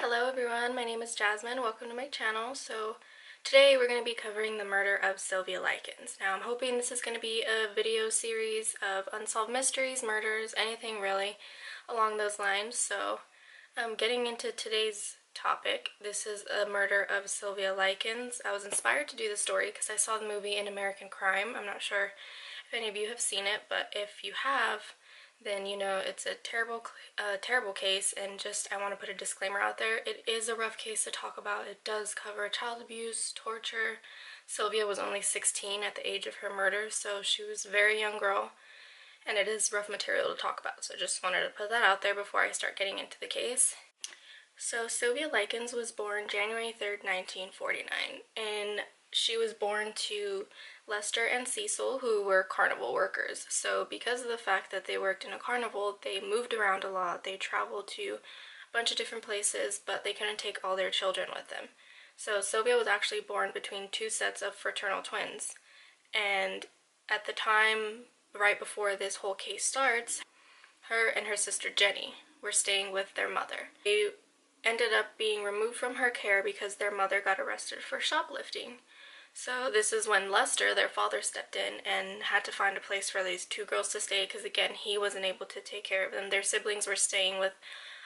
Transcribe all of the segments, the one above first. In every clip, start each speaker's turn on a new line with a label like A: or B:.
A: Hello everyone, my name is Jasmine. Welcome to my channel. So today we're going to be covering the murder of Sylvia Likens. Now I'm hoping this is going to be a video series of unsolved mysteries, murders, anything really along those lines. So getting into today's topic, this is a murder of Sylvia Likens. I was inspired to do the story because I saw the movie An American Crime. I'm not sure if any of you have seen it, but if you have, then you know it's a terrible case. And just I want to put a disclaimer out there. It is a rough case to talk about. It does cover child abuse, torture. Sylvia was only 16 at the age of her murder, so she was a very young girl, and it is rough material to talk about. So just wanted to put that out there before I start getting into the case. So Sylvia Likens was born January 3rd, 1949, and she was born to Lester and Cecil, who were carnival workers. So because of the fact that they worked in a carnival, they moved around a lot. They traveled to a bunch of different places, but they couldn't take all their children with them. So Sylvia was actually born between two sets of fraternal twins. And at the time, right before this whole case starts, her and her sister Jenny were staying with their mother. They ended up being removed from her care because their mother got arrested for shoplifting. So this is when Lester, their father, stepped in and had to find a place for these two girls to stay because, again, he wasn't able to take care of them. Their siblings were staying with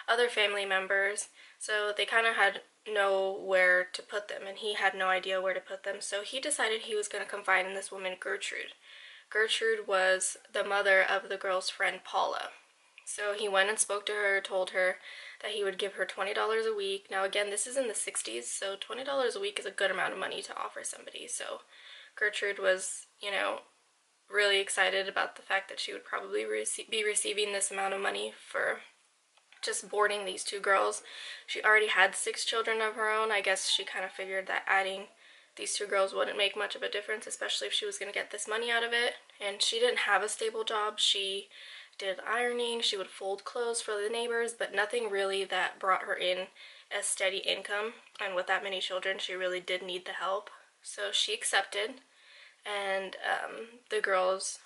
A: other family members, so they kind of had nowhere to put them, and he had no idea where to put them. So he decided he was going to confide in this woman, Gertrude. Gertrude was the mother of the girl's friend, Paula. So he went and spoke to her, told her that he would give her $20 a week. Now again, this is in the 60s, so $20 a week is a good amount of money to offer somebody. So Gertrude was, really excited about the fact that she would probably be receiving this amount of money for just boarding these two girls. She already had 6 children of her own. I guess she kind of figured that adding these two girls wouldn't make much of a difference, especially if she was going to get this money out of it. And she didn't have a stable job. She did ironing, she would fold clothes for the neighbors, but nothing really that brought her in a steady income. And with that many children, she really did need the help. So she accepted, and the girls,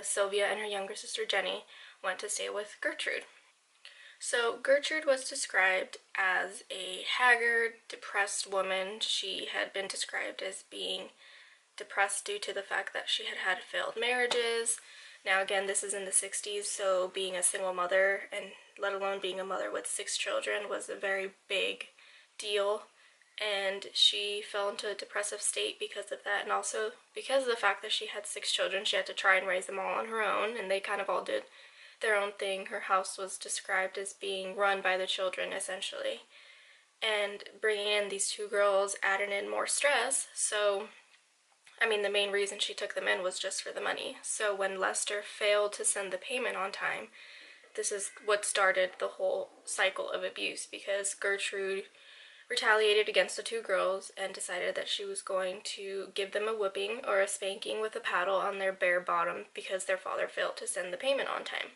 A: Sylvia and her younger sister Jenny, went to stay with Gertrude. So Gertrude was described as a haggard, depressed woman. She had been described as being depressed due to the fact that she had had failed marriages. Now again, this is in the 60s, so being a single mother, and let alone being a mother with 6 children, was a very big deal. And she fell into a depressive state because of that, and also because of the fact that she had 6 children, she had to try and raise them all on her own, and they kind of all did their own thing. Her house was described as being run by the children, essentially. And bringing in these two girls added in more stress, so the main reason she took them in was just for the money. So when Lester failed to send the payment on time, this is what started the whole cycle of abuse, because Gertrude retaliated against the two girls and decided that she was going to give them a whipping or a spanking with a paddle on their bare bottom because their father failed to send the payment on time.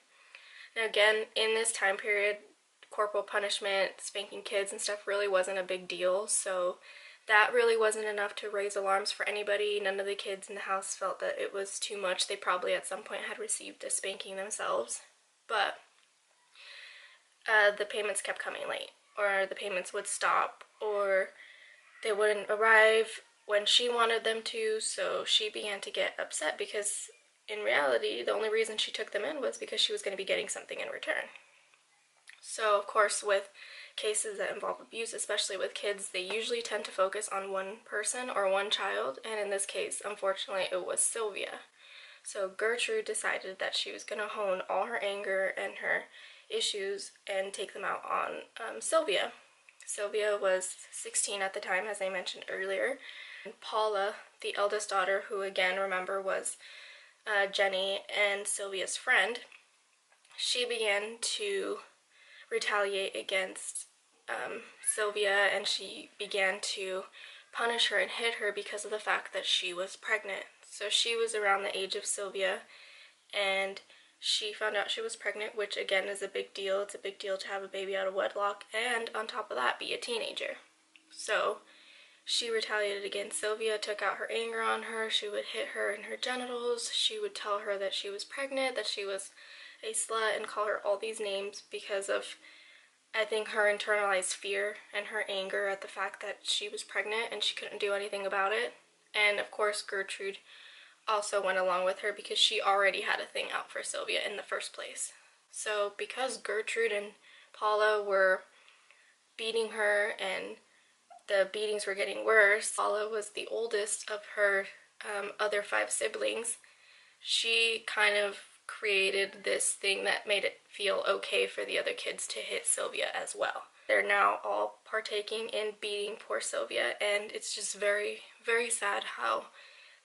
A: Now again, in this time period, corporal punishment, spanking kids and stuff really wasn't a big deal, so that really wasn't enough to raise alarms for anybody. None of the kids in the house felt that it was too much. They probably at some point had received a spanking themselves, but the payments kept coming late, or the payments would stop, or they wouldn't arrive when she wanted them to, so she began to get upset because in reality, the only reason she took them in was because she was going to be getting something in return. So of course, with cases that involve abuse, especially with kids, they usually tend to focus on one person or one child, and in this case, unfortunately, it was Sylvia. So Gertrude decided that she was going to hone all her anger and her issues and take them out on Sylvia. Sylvia was 16 at the time, as I mentioned earlier. And Paula, the eldest daughter, who again, remember, was Jenny and Sylvia's friend, she began to retaliate against Sylvia, and she began to punish her and hit her because of the fact that she was pregnant. So she was around the age of Sylvia, and she found out she was pregnant, which again is a big deal. It's a big deal to have a baby out of wedlock, and on top of that, be a teenager. So she retaliated against Sylvia, took out her anger on her. She would hit her in her genitals. She would tell her that she was pregnant, that she was a slut, and call her all these names because of I think her internalized fear and her anger at the fact that she was pregnant and she couldn't do anything about it. And of course Gertrude also went along with her because she already had a thing out for Sylvia in the first place. So because Gertrude and Paula were beating her and the beatings were getting worse, Paula was the oldest of her other 5 siblings. She kind of created this thing that made it feel okay for the other kids to hit Sylvia as well. They're now all partaking in beating poor Sylvia, and it's just very, very sad how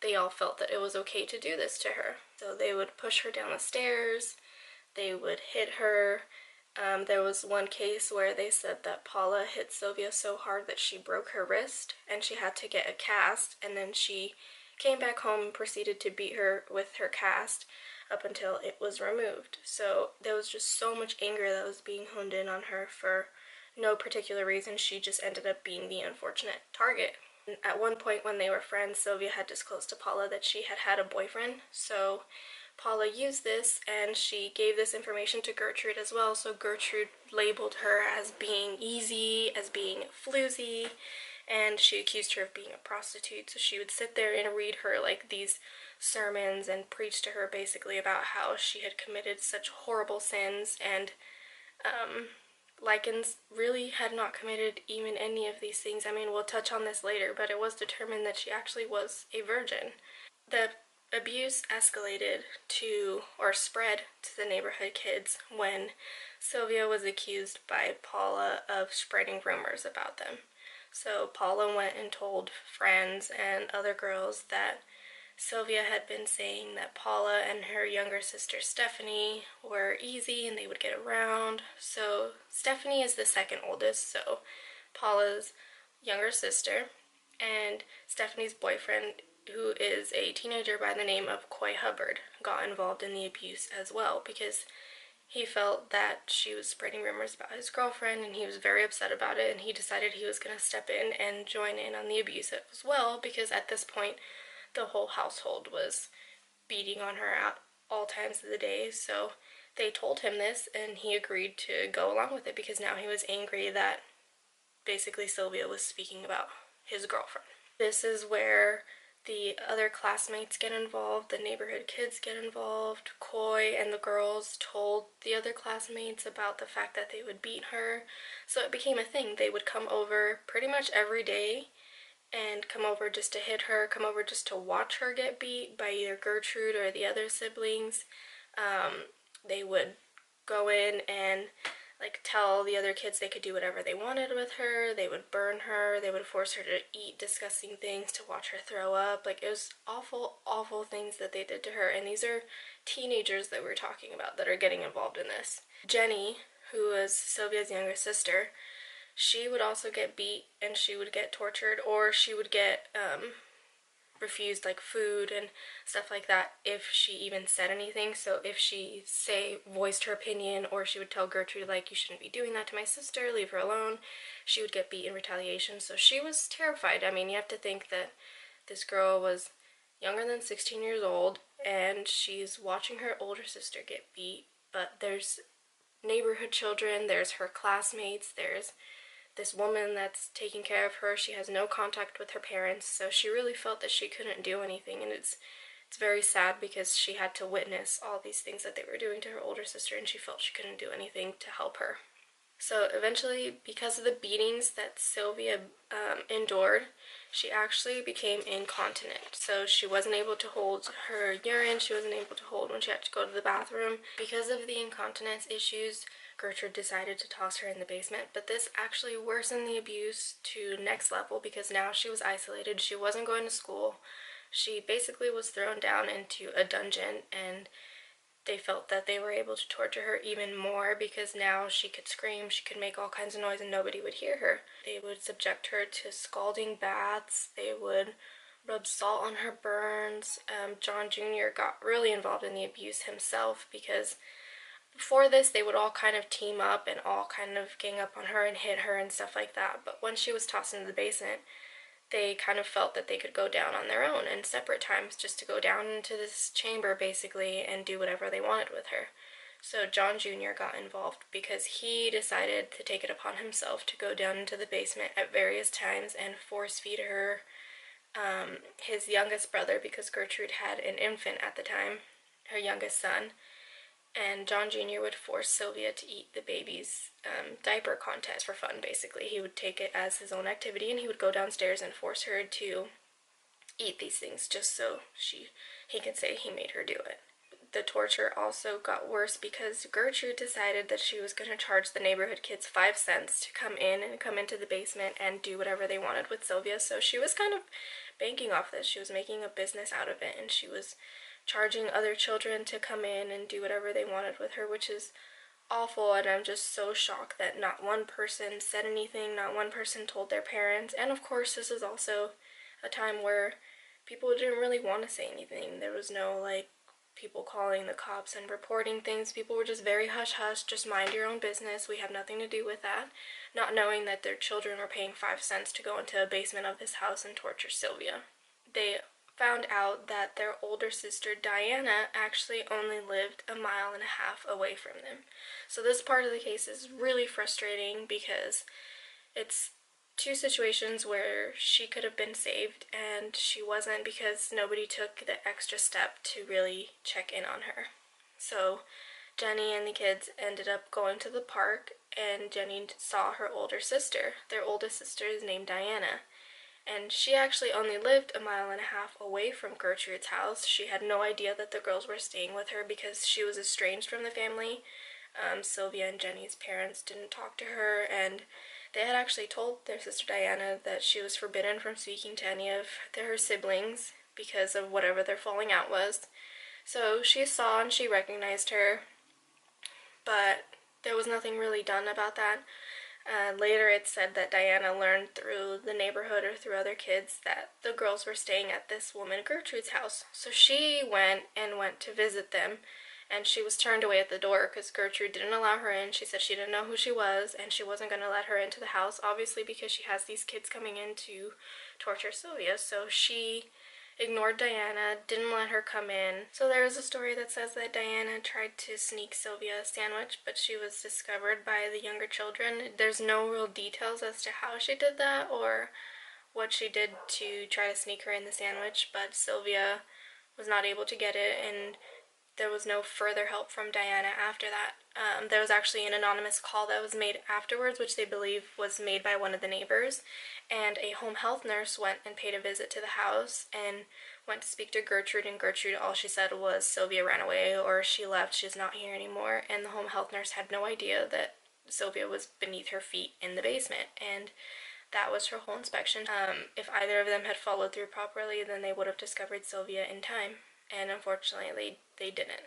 A: they all felt that it was okay to do this to her. So they would push her down the stairs, they would hit her. There was one case where they said that Paula hit Sylvia so hard that she broke her wrist and she had to get a cast, and then she came back home and proceeded to beat her with her cast up until it was removed. So there was just so much anger that was being honed in on her for no particular reason. She just ended up being the unfortunate target. And at one point when they were friends, Sylvia had disclosed to Paula that she had had a boyfriend, so Paula used this and she gave this information to Gertrude as well, so Gertrude labeled her as being easy, as being floozy, and she accused her of being a prostitute. So she would sit there and read her like these sermons and preach to her basically about how she had committed such horrible sins, and Likens really had not committed even any of these things. I mean, we'll touch on this later, but it was determined that she actually was a virgin. The abuse escalated to, or spread to, the neighborhood kids when Sylvia was accused by Paula of spreading rumors about them. So Paula went and told friends and other girls that Sylvia had been saying that Paula and her younger sister Stephanie were easy and they would get around. So Stephanie is the second oldest, so Paula's younger sister, and Stephanie's boyfriend, who is a teenager by the name of Coy Hubbard, got involved in the abuse as well because he felt that she was spreading rumors about his girlfriend and he was very upset about it, and he decided he was going to step in and join in on the abuse as well, because at this point the whole household was beating on her at all times of the day. So they told him this and he agreed to go along with it because now he was angry that basically Sylvia was speaking about his girlfriend. This is where the other classmates get involved, the neighborhood kids get involved. Coy and the girls told the other classmates about the fact that they would beat her. So it became a thing. They would come over pretty much every day and come over just to hit her, come over just to watch her get beat by either Gertrude or the other siblings. They would go in and like tell the other kids they could do whatever they wanted with her. They would burn her. They would force her to eat disgusting things to watch her throw up. Like, it was awful, awful things that they did to her. And these are teenagers that we're talking about that are getting involved in this. Jenny, who was Sylvia's younger sister, she would also get beat and she would get tortured, or she would get refused like food and stuff like that if she even said anything. So if she, say, voiced her opinion, or she would tell Gertrude like, you shouldn't be doing that to my sister, leave her alone, she would get beat in retaliation. So she was terrified. I mean, you have to think that this girl was younger than 16 years old and she's watching her older sister get beat, but there's neighborhood children, there's her classmates, there's this woman that's taking care of her. She has no contact with her parents, so she really felt that she couldn't do anything, and it's very sad because she had to witness all these things that they were doing to her older sister, and she felt she couldn't do anything to help her. So eventually, because of the beatings that Sylvia endured, she actually became incontinent. So she wasn't able to hold her urine, she wasn't able to hold when she had to go to the bathroom. Because of the incontinence issues, Gertrude decided to toss her in the basement, but this actually worsened the abuse to next level because now she was isolated. She wasn't going to school. She basically was thrown down into a dungeon, and they felt that they were able to torture her even more because now she could scream, she could make all kinds of noise, and nobody would hear her. They would subject her to scalding baths. They would rub salt on her burns. John Jr. got really involved in the abuse himself because before this, they would all kind of team up and all kind of gang up on her and hit her and stuff like that. But when she was tossed into the basement, they kind of felt that they could go down on their own and separate times, just to go down into this chamber basically and do whatever they wanted with her. So John Jr. got involved because he decided to take it upon himself to go down into the basement at various times and force feed her his youngest brother, because Gertrude had an infant at the time, her youngest son, and John Jr. would force Sylvia to eat the baby's diaper contest for fun, basically. He would take it as his own activity, and he would go downstairs and force her to eat these things just so he could say he made her do it. The torture also got worse because Gertrude decided that she was going to charge the neighborhood kids 5 cents to come into the basement and do whatever they wanted with Sylvia. So she was kind of banking off this. She was making a business out of it, and she was charging other children to come in and do whatever they wanted with her, which is awful. And I'm just so shocked that not one person said anything, not one person told their parents. And of course, this is also a time where people didn't really want to say anything. There was no like people calling the cops and reporting things. People were just very hush-hush, just mind your own business, we have nothing to do with that, not knowing that their children were paying 5 cents to go into a basement of this house and torture Sylvia. They found out that their older sister Diana actually only lived a mile and a half away from them. So this part of the case is really frustrating because it's two situations where she could have been saved and she wasn't, because nobody took the extra step to really check in on her. So Jenny and the kids ended up going to the park, and Jenny saw her older sister. Their oldest sister is named Diana, and she actually only lived a mile and a half away from Gertrude's house. She had no idea that the girls were staying with her because she was estranged from the family. Sylvia and Jenny's parents didn't talk to her, and they had actually told their sister Diana that she was forbidden from speaking to any of her siblings because of whatever their falling out was. So she saw and she recognized her, but there was nothing really done about that. Later it said that Diana learned through the neighborhood or through other kids that the girls were staying at this woman Gertrude's house. So she went to visit them, and she was turned away at the door because Gertrude didn't allow her in. She said she didn't know who she was, and she wasn't going to let her into the house, obviously because she has these kids coming in to torture Sylvia. So she ignored Diana, didn't let her come in. So there is a story that says that Diana tried to sneak Sylvia a sandwich, but she was discovered by the younger children. There's no real details as to how she did that or what she did to try to sneak her in the sandwich, but Sylvia was not able to get it, and there was no further help from Diana after that. There was actually an anonymous call that was made afterwards, which they believe was made by one of the neighbors, and a home health nurse went and paid a visit to the house and went to speak to Gertrude, and Gertrude, all she said was Sylvia ran away or she left, she's not here anymore, and the home health nurse had no idea that Sylvia was beneath her feet in the basement, and that was her whole inspection. If either of them had followed through properly, then they would have discovered Sylvia in time, and unfortunately they didn't.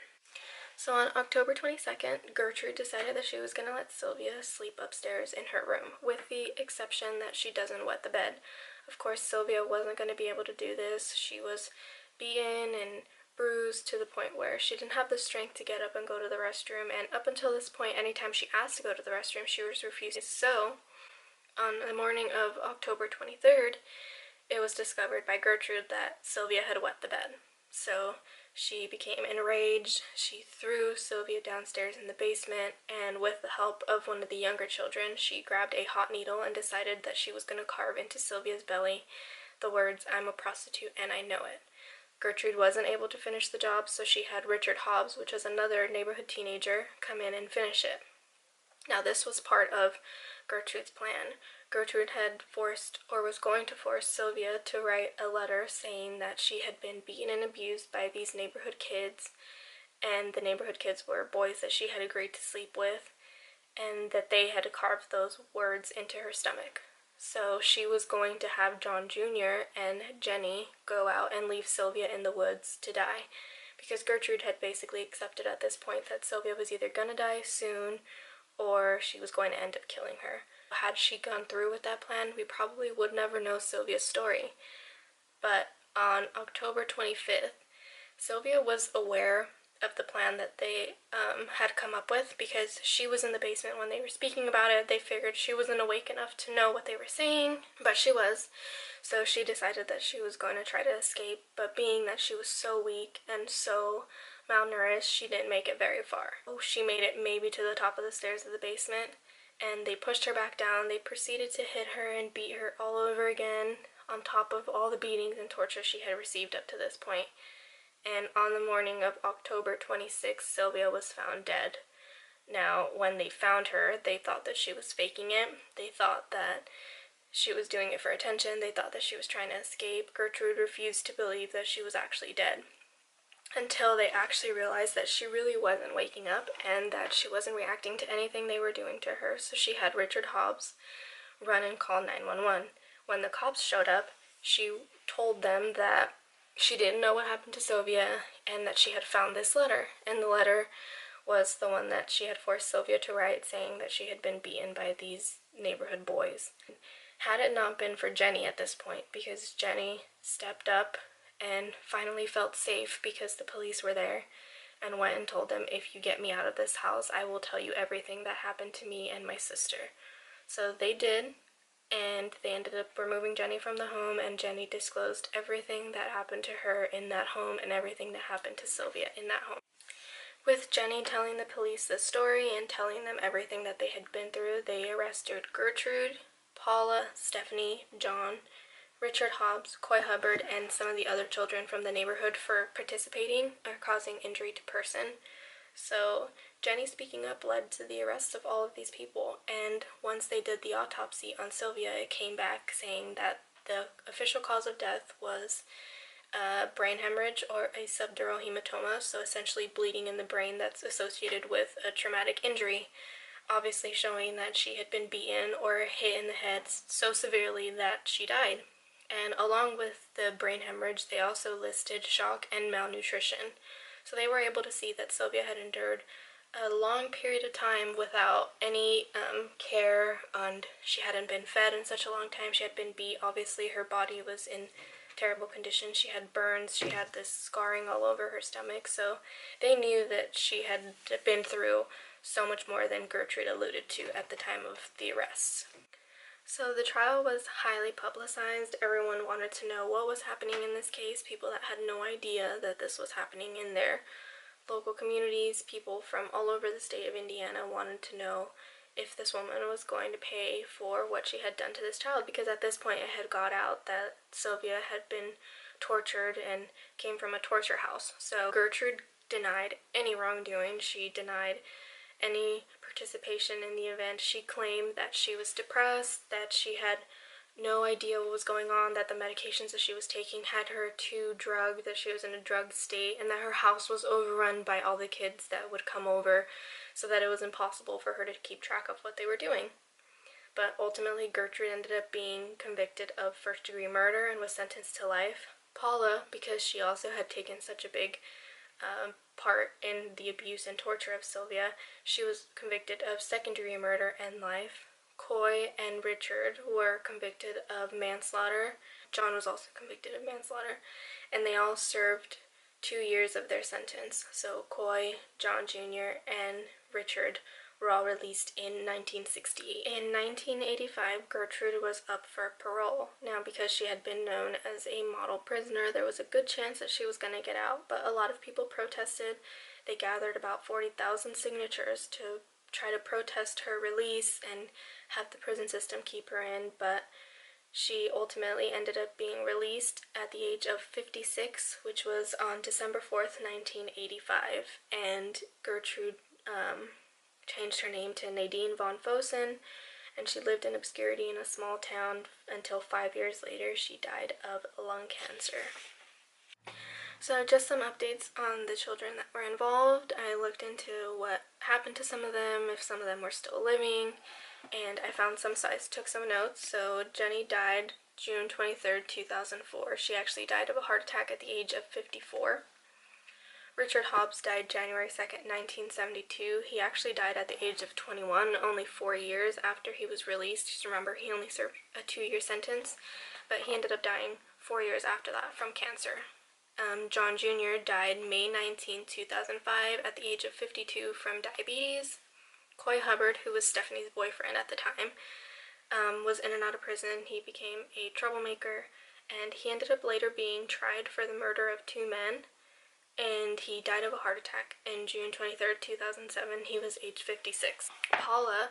A: So on October 22nd, Gertrude decided that she was going to let Sylvia sleep upstairs in her room, with the exception that she doesn't wet the bed. Of course, Sylvia wasn't going to be able to do this. She was beaten and bruised to the point where she didn't have the strength to get up and go to the restroom, and up until this point, anytime she asked to go to the restroom, she was refusing. So on the morning of October 23rd, it was discovered by Gertrude that Sylvia had wet the bed. So she became enraged. She threw Sylvia downstairs in the basement, and with the help of one of the younger children, she grabbed a hot needle and decided that she was going to carve into Sylvia's belly the words, "I'm a prostitute and I know it." Gertrude wasn't able to finish the job, so she had Richard Hobbs, which was another neighborhood teenager, come in and finish it. Now this was part of Gertrude's plan. Gertrude had forced, or was going to force, Sylvia to write a letter saying that she had been beaten and abused by these neighborhood kids, and the neighborhood kids were boys that she had agreed to sleep with, and that they had carved those words into her stomach. So she was going to have John Jr. and Jenny go out and leave Sylvia in the woods to die, because Gertrude had basically accepted at this point that Sylvia was either gonna die soon or she was going to end up killing her. Had she gone through with that plan, we probably would never know Sylvia's story. But on October 25th, Sylvia was aware of the plan that they had come up with, because she was in the basement when they were speaking about it. They figured she wasn't awake enough to know what they were saying, but she was. So she decided that she was going to try to escape, but being that she was so weak and so malnourished, she didn't make it very far. She made it maybe to the top of the stairs of the basement, and they pushed her back down. They proceeded to hit her and beat her all over again, on top of all the beatings and torture she had received up to this point. And on the morning of October 26th, Sylvia was found dead. Now, when they found her, they thought that she was faking it. They thought that she was doing it for attention. They thought that she was trying to escape. Gertrude refused to believe that she was actually dead, until they actually realized that she really wasn't waking up and that she wasn't reacting to anything they were doing to her. So she had Richard Hobbs run and call 911. When the cops showed up, she told them that she didn't know what happened to Sylvia and that she had found this letter. And the letter was the one that she had forced Sylvia to write, saying that she had been beaten by these neighborhood boys. Had it not been for Jenny at this point, because Jenny stepped up and finally felt safe because the police were there, and went and told them, if you get me out of this house, I will tell you everything that happened to me and my sister. So they did, and they ended up removing Jenny from the home, and Jenny disclosed everything that happened to her in that home and everything that happened to Sylvia in that home. With Jenny telling the police the story and telling them everything that they had been through, they arrested Gertrude, Paula, Stephanie, John, Richard Hobbs, Coy Hubbard, and some of the other children from the neighborhood for participating or causing injury to person. So Jenny speaking up led to the arrest of all of these people, and once they did the autopsy on Sylvia, it came back saying that the official cause of death was brain hemorrhage or a subdural hematoma, so essentially bleeding in the brain that's associated with a traumatic injury, obviously showing that she had been beaten or hit in the head so severely that she died. And along with the brain hemorrhage, they also listed shock and malnutrition. So they were able to see that Sylvia had endured a long period of time without any care, and she hadn't been fed in such a long time. She had been beat. Obviously, her body was in terrible condition. She had burns. She had this scarring all over her stomach. So they knew that she had been through so much more than Gertrude alluded to at the time of the arrests. So the trial was highly publicized. Everyone wanted to know what was happening in this case. People that had no idea that this was happening in their local communities, people from all over the state of Indiana wanted to know if this woman was going to pay for what she had done to this child, because at this point it had got out that Sylvia had been tortured and came from a torture house. So Gertrude denied any wrongdoing. She denied any participation in the event. She claimed that she was depressed, that she had no idea what was going on, that the medications that she was taking had her too drugged, that she was in a drugged state, and that her house was overrun by all the kids that would come over, so that it was impossible for her to keep track of what they were doing. But ultimately, Gertrude ended up being convicted of first-degree murder and was sentenced to life. Paula, because she also had taken such a big part in the abuse and torture of Sylvia, she was convicted of second-degree murder and life. Coy and Richard were convicted of manslaughter. John was also convicted of manslaughter, and they all served 2 years of their sentence. So Coy, John Jr., and Richard were all released in 1968. In 1985, Gertrude was up for parole. Now, because she had been known as a model prisoner, there was a good chance that she was going to get out, but a lot of people protested. They gathered about 40,000 signatures to try to protest her release and have the prison system keep her in, but she ultimately ended up being released at the age of 56, which was on December 4th, 1985, and Gertrude changed her name to Nadine von Fossen, and she lived in obscurity in a small town until 5 years later she died of lung cancer. So just some updates on the children that were involved. I looked into what happened to some of them, if some of them were still living, and I found some sites, took some notes. So Jenny died June 23rd, 2004. She actually died of a heart attack at the age of 54. Richard Hobbs died January 2nd, 1972. He actually died at the age of 21, only 4 years after he was released. Just remember, he only served a 2-year sentence, but he ended up dying 4 years after that from cancer. John Jr. died May 19, 2005 at the age of 52 from diabetes. Coy Hubbard, who was Stephanie's boyfriend at the time, was in and out of prison. He became a troublemaker, and he ended up later being tried for the murder of 2 men. and he died of a heart attack in June 23rd, 2007. He was age 56. Paula,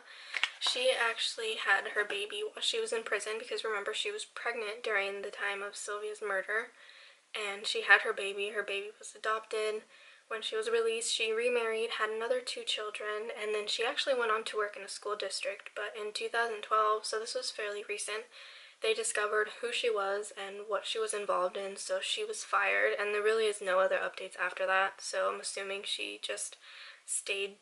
A: she actually had her baby while she was in prison because remember she was pregnant during the time of Sylvia's murder, and she had her baby. Her baby was adopted. When she was released, she remarried, had another 2 children, and then she actually went on to work in a school district. But in 2012, so this was fairly recent, they discovered who she was and what she was involved in, so she was fired, and there really is no other updates after that, so I'm assuming she just stayed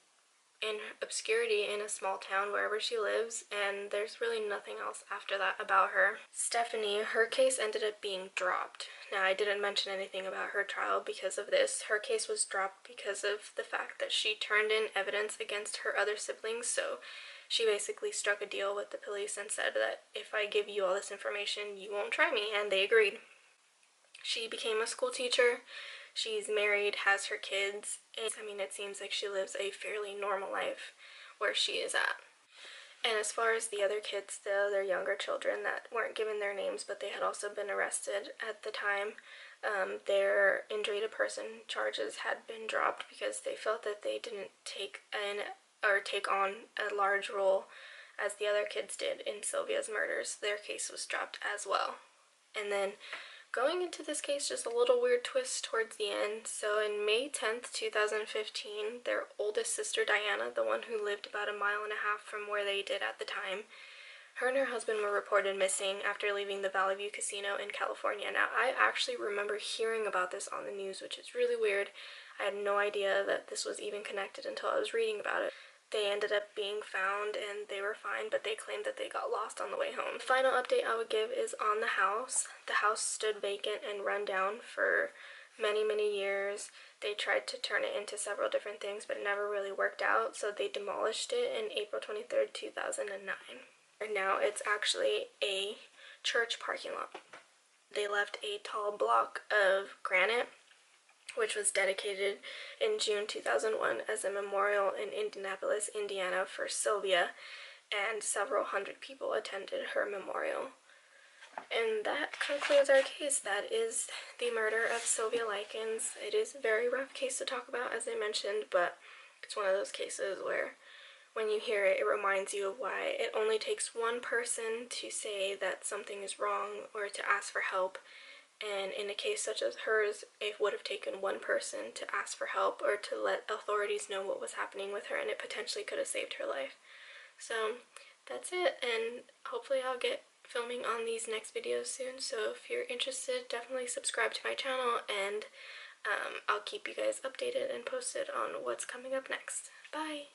A: in obscurity in a small town wherever she lives, and there's really nothing else after that about her. Stephanie, her case ended up being dropped. Now, I didn't mention anything about her trial because of this. Her case was dropped because of the fact that she turned in evidence against her other siblings, so she basically struck a deal with the police and said that if I give you all this information, you won't try me, and they agreed. She became a school teacher. She's married, has her kids, and I mean, it seems like she lives a fairly normal life where she is at. And as far as the other kids, the other younger children that weren't given their names, but they had also been arrested at the time, their injury to person charges had been dropped because they felt that they didn't take on a large role as the other kids did in Sylvia's murders. Their case was dropped as well. And then going into this case, just a little weird twist towards the end. So in May 10th, 2015, their oldest sister Diana, the one who lived about a mile and a half from where they did at the time, her and her husband were reported missing after leaving the Valley View Casino in California. Now, I actually remember hearing about this on the news, which is really weird. I had no idea that this was even connected until I was reading about it. They ended up being found and they were fine, but they claimed that they got lost on the way home. The final update I would give is on the house. The house stood vacant and run down for many, many years. They tried to turn it into several different things, but it never really worked out, so they demolished it in April 23rd, 2009. And now it's actually a church parking lot. They left a tall block of granite, which was dedicated in June 2001 as a memorial in Indianapolis, Indiana for Sylvia, and several hundred people attended her memorial. And that concludes our case. That is the murder of Sylvia Likens. It is a very rough case to talk about, as I mentioned, but it's one of those cases where when you hear it, it reminds you of why it only takes one person to say that something is wrong or to ask for help. And in a case such as hers, it would have taken one person to ask for help or to let authorities know what was happening with her, and it potentially could have saved her life. So that's it, and hopefully I'll get filming on these next videos soon. So if you're interested, definitely subscribe to my channel, and I'll keep you guys updated and posted on what's coming up next. Bye!